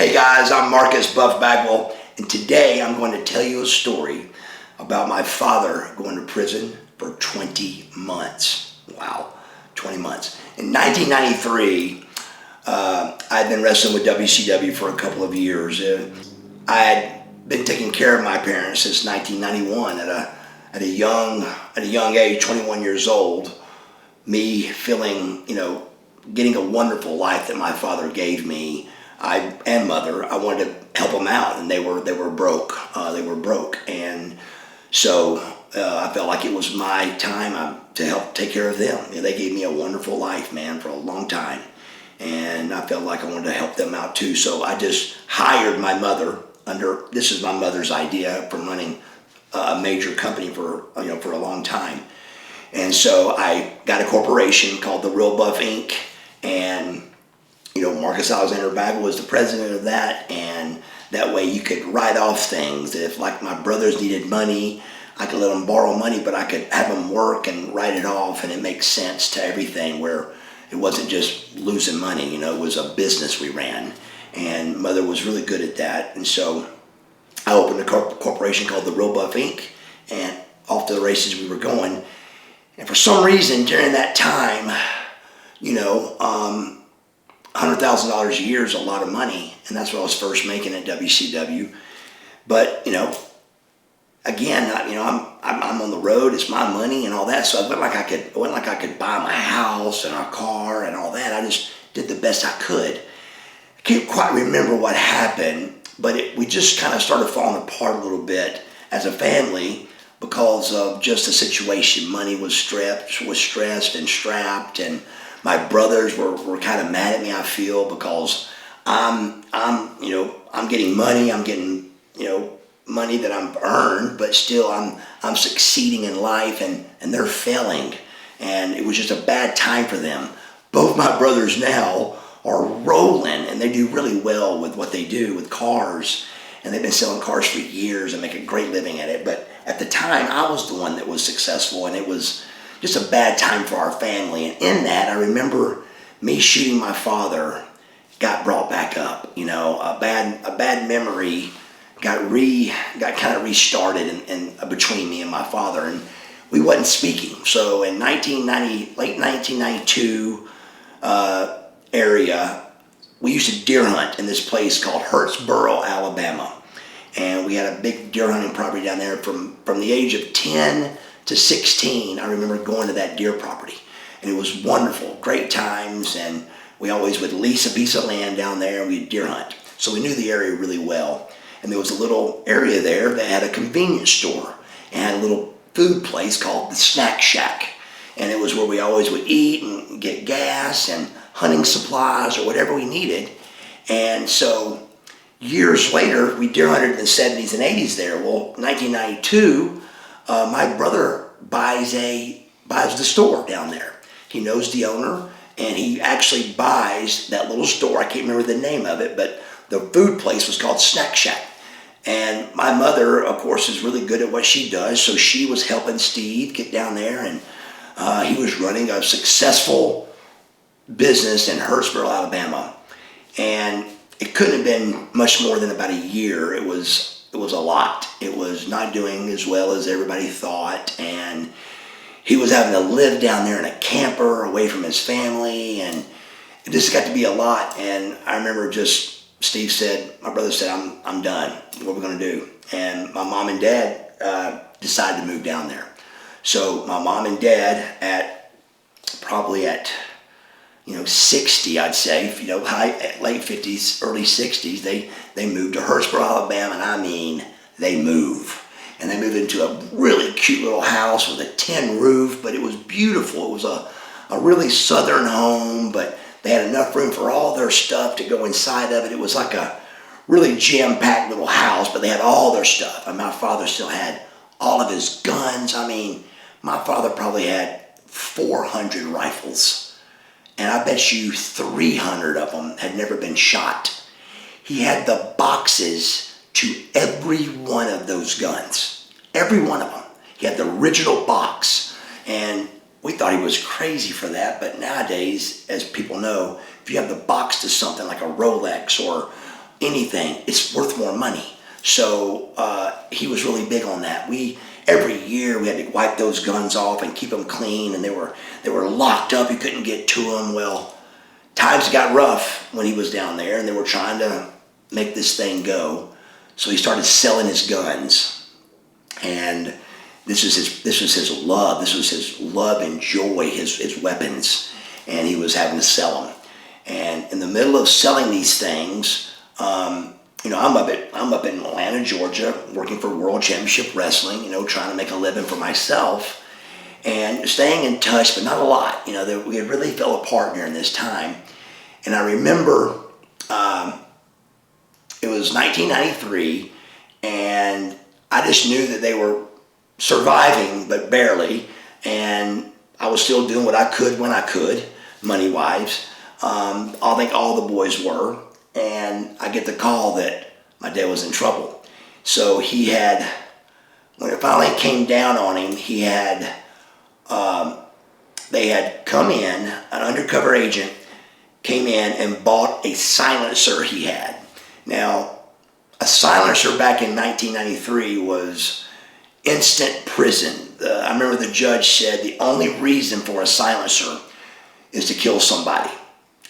Hey guys, I'm Marcus Buff Bagwell, and today I'm going to tell you a story about my father going to prison for 20 months. Wow, 20 months. In 1993, I'd been wrestling with WCW for a couple of years. I had been taking care of my parents since 1991 at a young age, 21 years old. Me feeling, getting a wonderful life that my father gave me. And mother, I wanted to help them out, and they were broke. They were broke, and so I felt like it was my time to help take care of them. They gave me a wonderful life, man, for a long time, and I felt like I wanted to help them out too. So I just hired my mother this is my mother's idea from running a major company for a long time, and so I got a corporation called the Real Buff Inc. and Marcus Alexander Bagwell was the president of that, and that way you could write off things. If like my brothers needed money, I could let them borrow money, but I could have them work and write it off, and it makes sense to everything where it wasn't just losing money. It was a business we ran, and mother was really good at that. And so I opened a corporation called the Real Buff Inc., and off to the races we were going. And for some reason during that time, $100,000 a year is a lot of money, and that's what I was first making at WCW. But again, I'm on the road. It's my money and all that. So it wasn't like I could buy my house and a car and all that. I just did the best I could. I can't quite remember what happened, but we just kind of started falling apart a little bit as a family because of just the situation. Money was stressed and strapped, and my brothers were kind of mad at me, I feel, because I'm getting money. I'm getting, money that I'm earned, but still I'm succeeding in life, and they're failing. And it was just a bad time for them. Both my brothers now are rolling, and they do really well with what they do with cars. And they've been selling cars for years and make a great living at it. But at the time, I was the one that was successful, and it was just a bad time for our family. And in that, I remember me shooting my father got brought back up. A bad memory got kind of restarted in between me and my father, and we wasn't speaking. So in late 1992 area, we used to deer hunt in this place called Hurtsboro, Alabama, and we had a big deer hunting property down there. From the age of 10 to 16, I remember going to that deer property, and it was wonderful, great times, and we always would lease a piece of land down there and we'd deer hunt. So we knew the area really well, and there was a little area there that had a convenience store and a little food place called the Snack Shack, and it was where we always would eat and get gas and hunting supplies or whatever we needed. And so years later, we deer hunted in the 70s and 80s there. Well, 1992, my brother buys the store down there. He knows the owner, and he actually buys that little store. I can't remember the name of it, but the food place was called Snack Shack. And my mother, of course, is really good at what she does, so she was helping Steve get down there, and he was running a successful business in Hurtsboro, Alabama. And it couldn't have been much more than about a year. It was a lot. It was not doing as well as everybody thought, and he was having to live down there in a camper away from his family, and it just got to be a lot. And I remember my brother said, I'm done. What are we going to do? And my mom and dad decided to move down there. So my mom and dad probably at 60, I'd say, late 50s, early 60s, they moved to Hurtsboro, Alabama, and I mean, they move. And they moved into a really cute little house with a tin roof, but it was beautiful. It was a really southern home, but they had enough room for all their stuff to go inside of it. It was like a really jam-packed little house, but they had all their stuff. And my father still had all of his guns. I mean, my father probably had 400 rifles, and I bet you 300 of them had never been shot. He had the boxes to every one of those guns. Every one of them. He had the original box, and we thought he was crazy for that, but nowadays, as people know, if you have the box to something like a Rolex or anything, it's worth more money. So he was really big on that. Every year we had to wipe those guns off and keep them clean, and they were locked up. You couldn't get to them. Well, times got rough when he was down there, and they were trying to make this thing go. So he started selling his guns, and this was his love. This was his love and joy, his weapons, and he was having to sell them. And in the middle of selling these things, I'm up in Atlanta, Georgia, working for World Championship Wrestling, trying to make a living for myself, and staying in touch, but not a lot. We had really fell apart during this time. And I remember it was 1993, and I just knew that they were surviving, but barely, and I was still doing what I could when I could, money-wise. I think all the boys were, and I get the call that my dad was in trouble. So when it finally came down on him, they had come in, an undercover agent came in and bought a silencer he had. Now, a silencer back in 1993 was instant prison. I remember the judge said the only reason for a silencer is to kill somebody.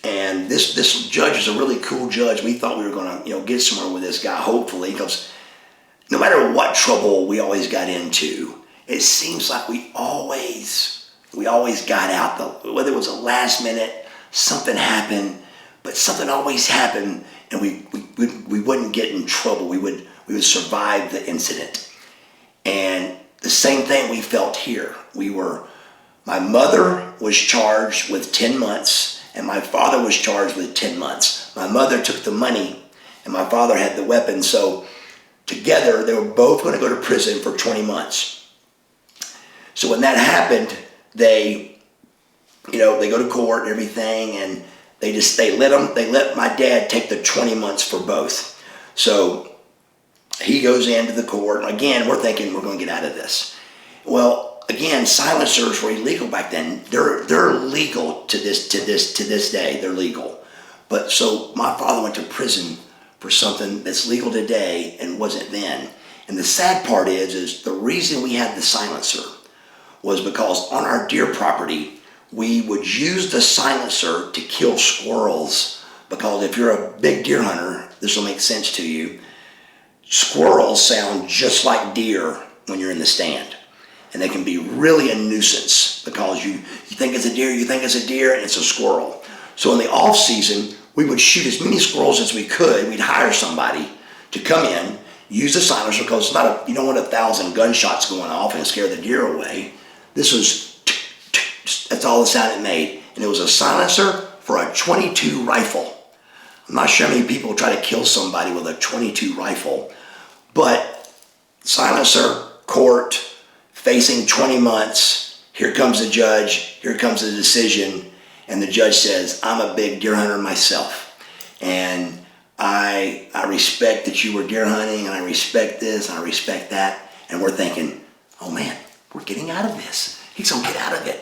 And this judge is a really cool judge. We thought we were going to get somewhere with this guy, hopefully, because no matter what trouble we always got into, it seems like we always got out. Whether it was a last minute, something happened, but something always happened, and we wouldn't get in trouble. We would survive the incident. And the same thing we felt here. My mother was charged with 10 months, and my father was charged with 10 months. My mother took the money, and my father had the weapon. So together, they were both going to go to prison for 20 months. So when that happened, they go to court and everything, and they let my dad take the 20 months for both. So he goes into the court. Again, we're thinking we're going to get out of this. Well, again, silencers were illegal back then. They're legal to this day. They're legal. But so my father went to prison for something that's legal today and wasn't then. And the sad part is the reason we had the silencer was because on our deer property, we would use the silencer to kill squirrels. Because if you're a big deer hunter, this will make sense to you. Squirrels sound just like deer when you're in the stand. And they can be really a nuisance because you think it's a deer, and it's a squirrel. So in the off season, we would shoot as many squirrels as we could. We'd hire somebody to come in, use the silencer, because you don't want 1,000 gunshots going off and scare the deer away. That's all the sound it made. And it was a silencer for a .22 rifle. I'm not sure how many people try to kill somebody with a .22 rifle, but silencer, court, facing 20 months, here comes the judge, here comes the decision, and the judge says, I'm a big deer hunter myself, and I respect that you were deer hunting, and I respect this, and I respect that, and we're thinking, oh man, we're getting out of this. He's going to get out of it.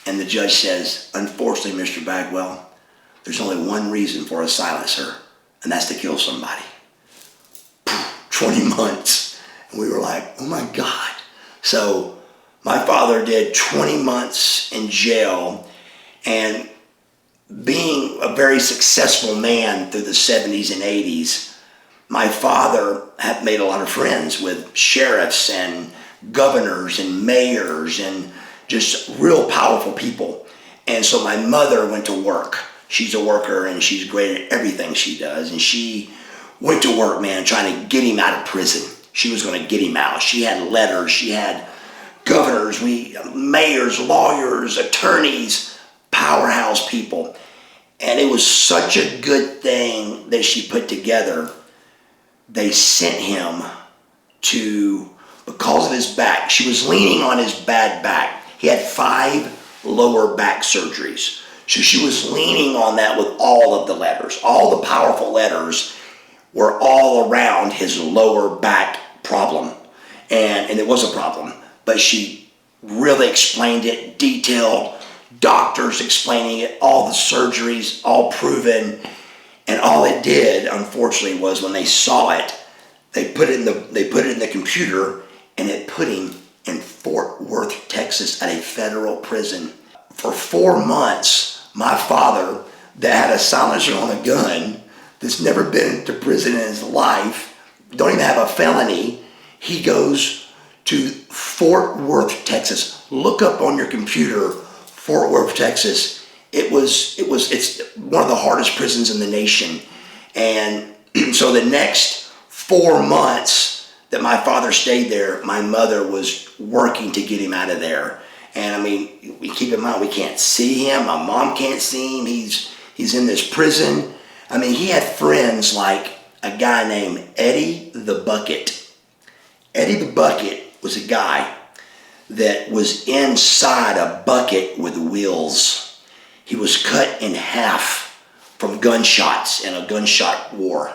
And the judge says, unfortunately, Mr. Bagwell, there's only one reason for a silencer, and that's to kill somebody. 20 months. And we were like, oh my God. So my father did 20 months in jail, and being a very successful man through the 70s and 80s, my father had made a lot of friends with sheriffs and governors and mayors and just real powerful people. And so my mother went to work. She's a worker, and she's great at everything she does. And she went to work, man, trying to get him out of prison. She was going to get him out. She had letters. She had governors, mayors, lawyers, attorneys, powerhouse people. And it was such a good thing that she put together. They sent him to, because of his back, she was leaning on his bad back. He had 5 lower back surgeries. So she was leaning on that with all of the letters. All the powerful letters were all around his lower back problem. And it was a problem. But she really explained it, detailed, doctors explaining it, all the surgeries, all proven. And all it did, unfortunately, was when they saw it, they put it in the computer, and it put him in Fort Worth, Texas, at a federal prison for 4 months. My father, that had a silencer on a gun, that's never been to prison in his life, don't even have a felony, he goes to Fort Worth, Texas. Look up on your computer, Fort Worth, Texas. It's one of the hardest prisons in the nation. And so the next 4 months that my father stayed there, my mother was working to get him out of there. And I mean, we keep in mind, we can't see him. My mom can't see him. He's in this prison. I mean, he had friends like a guy named Eddie the Bucket. Eddie the Bucket was a guy that was inside a bucket with wheels. He was cut in half from gunshots in a gunshot war.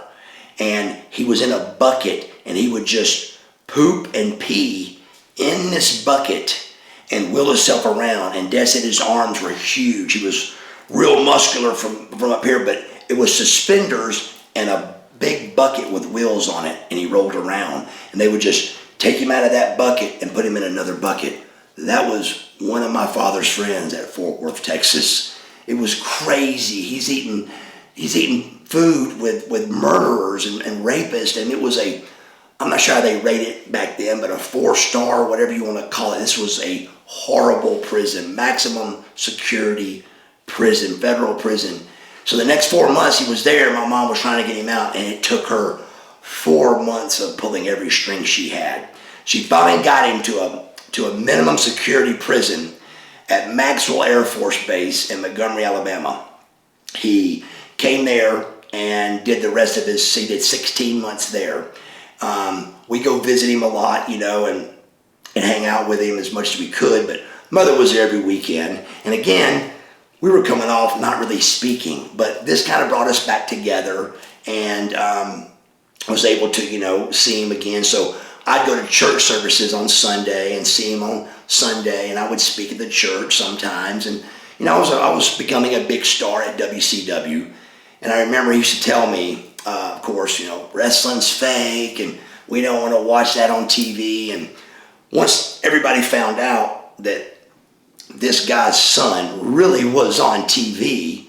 And he was in a bucket, and he would just poop and pee in this bucket and wheel himself around. And Dad said his arms were huge. He was real muscular from up here, but it was suspenders and a big bucket with wheels on it, and he rolled around. And they would just take him out of that bucket and put him in another bucket. That was one of my father's friends at Fort Worth, Texas. It was crazy. He's eating food with murderers and rapists, and it was I'm not sure how they rated it back then, but a 4-star, whatever you want to call it. This was a horrible prison, maximum security prison, federal prison. So the next 4 months he was there, my mom was trying to get him out, and it took her 4 months of pulling every string she had. She finally got him to a minimum security prison at Maxwell Air Force Base in Montgomery, Alabama. He came there and did the rest of he did 16 months there. We go visit him a lot, and hang out with him as much as we could, but Mother was there every weekend. And again, we were coming off not really speaking, but this kind of brought us back together, and was able to, see him again. So I'd go to church services on Sunday and see him on Sunday, and I would speak at the church sometimes. And, I was becoming a big star at WCW. And I remember he used to tell me, of course, wrestling's fake, and we don't want to watch that on TV. And once everybody found out that this guy's son really was on TV,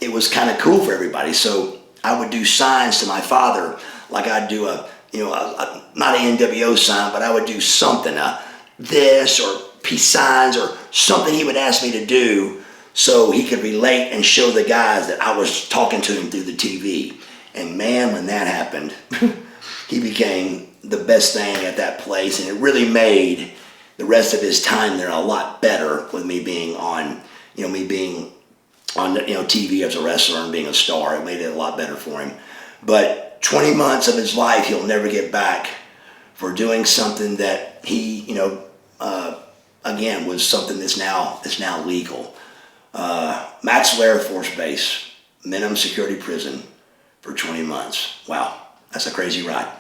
it was kind of cool for everybody. So I would do signs to my father, like I'd do not an NWO sign, but I would do something, this or peace signs or something he would ask me to do so he could relate and show the guys that I was talking to him through the TV. And man, when that happened, he became the best thing at that place, and it really made the rest of his time there a lot better with me being on TV as a wrestler and being a star. It made it a lot better for him. But 20 months of his life he'll never get back for doing something that he, again, was something that's now legal. Maxwell Air Force Base, minimum security prison for 20 months. Wow, that's a crazy ride.